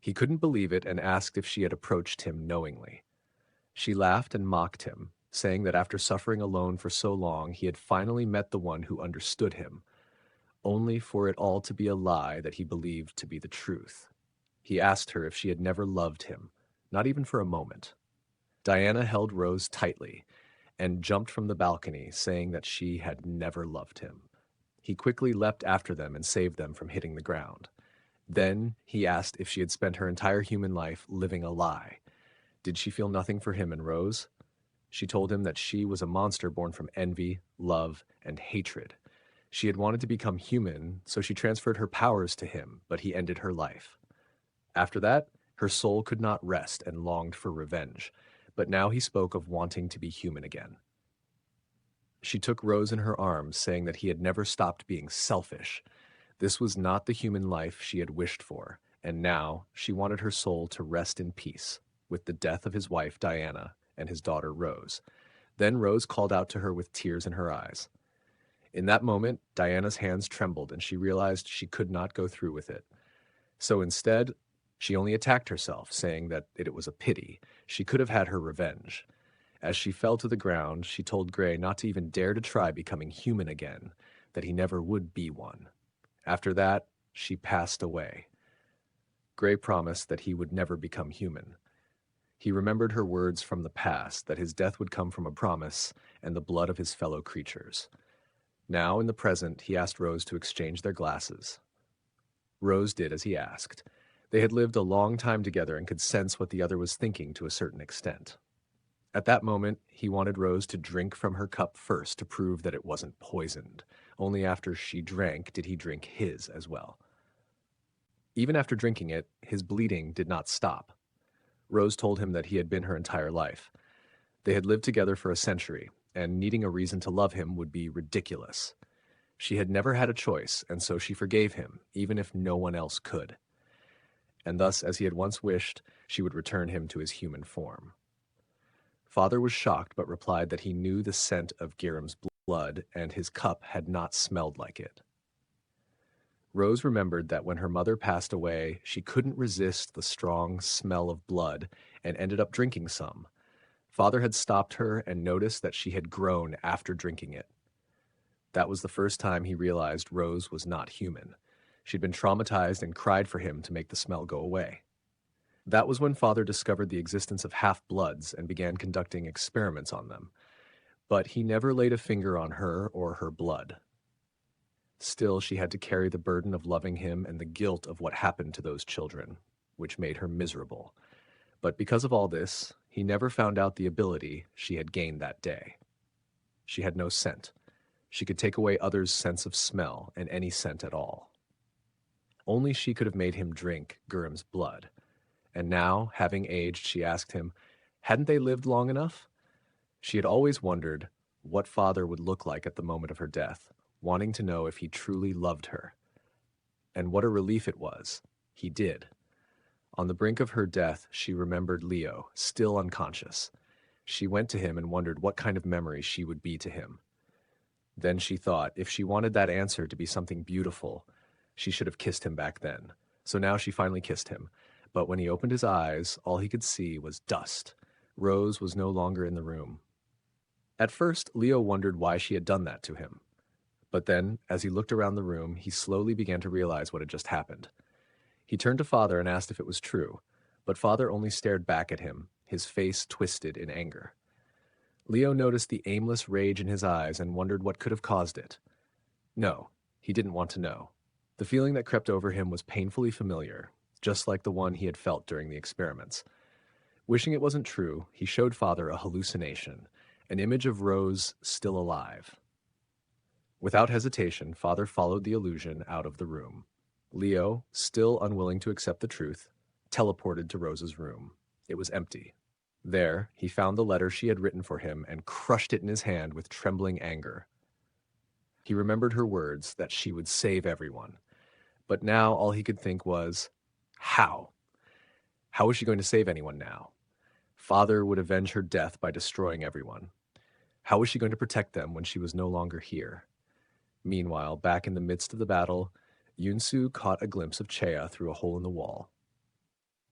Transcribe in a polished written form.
He couldn't believe it and asked if she had approached him knowingly. She laughed and mocked him, saying that after suffering alone for so long, he had finally met the one who understood him, only for it all to be a lie that he believed to be the truth. He asked her if she had never loved him, not even for a moment. Diana held Rose tightly and jumped from the balcony, saying that she had never loved him. He quickly leapt after them and saved them from hitting the ground. Then he asked if she had spent her entire human life living a lie. Did she feel nothing for him and Rose? She told him that she was a monster born from envy, love, and hatred. She had wanted to become human, so she transferred her powers to him, but he ended her life. After that, her soul could not rest and longed for revenge, but now he spoke of wanting to be human again. She took Rose in her arms, saying that he had never stopped being selfish. This was not the human life she had wished for, and now she wanted her soul to rest in peace with the death of his wife Diana and his daughter Rose. Then Rose called out to her with tears in her eyes. In that moment, Diana's hands trembled and she realized she could not go through with it. So instead, she only attacked herself, saying that it was a pity. She could have had her revenge. As she fell to the ground, she told Gray not to even dare to try becoming human again, that he never would be one. After that, she passed away. Gray promised that he would never become human. He remembered her words from the past, that his death would come from a promise and the blood of his fellow creatures. Now, in the present, he asked Rose to exchange their glasses. Rose did as he asked. They had lived a long time together and could sense what the other was thinking to a certain extent. At that moment, he wanted Rose to drink from her cup first to prove that it wasn't poisoned. Only after she drank did he drink his as well. Even after drinking it, his bleeding did not stop. Rose told him that he had been her entire life. They had lived together for a century, and needing a reason to love him would be ridiculous. She had never had a choice, and so she forgave him, even if no one else could. And thus, as he had once wished, she would return him to his human form. Father was shocked, but replied that he knew the scent of Giram's blood, and his cup had not smelled like it. Rose remembered that when her mother passed away, she couldn't resist the strong smell of blood and ended up drinking some. Father had stopped her and noticed that she had grown after drinking it. That was the first time he realized Rose was not human. She'd been traumatized and cried for him to make the smell go away. That was when Father discovered the existence of half-bloods and began conducting experiments on them. But he never laid a finger on her or her blood. Still, she had to carry the burden of loving him and the guilt of what happened to those children, which made her miserable. But because of all this, he never found out the ability she had gained that day. She had no scent. She could take away others' sense of smell and any scent at all. Only she could have made him drink Giram's blood. And now, having aged, she asked him, hadn't they lived long enough? She had always wondered what Father would look like at the moment of her death, wanting to know if he truly loved her. And what a relief it was. He did. On the brink of her death, she remembered Leo, still unconscious. She went to him and wondered what kind of memory she would be to him. Then she thought, if she wanted that answer to be something beautiful, she should have kissed him back then. So now she finally kissed him. But when he opened his eyes, all he could see was dust. Rose was no longer in the room. At first, Leo wondered why she had done that to him. But then, as he looked around the room, he slowly began to realize what had just happened. He turned to Father and asked if it was true, but Father only stared back at him, his face twisted in anger. Leo noticed the aimless rage in his eyes and wondered what could have caused it. No, he didn't want to know. The feeling that crept over him was painfully familiar, just like the one he had felt during the experiments. Wishing it wasn't true, he showed Father a hallucination, an image of Rose still alive. Without hesitation, Father followed the illusion out of the room. Leo, still unwilling to accept the truth, teleported to Rose's room. It was empty. There, he found the letter she had written for him and crushed it in his hand with trembling anger. He remembered her words that she would save everyone. But now all he could think was, how? How was she going to save anyone now? Father would avenge her death by destroying everyone. How was she going to protect them when she was no longer here? Meanwhile, back in the midst of the battle, Yunsu caught a glimpse of Chea through a hole in the wall.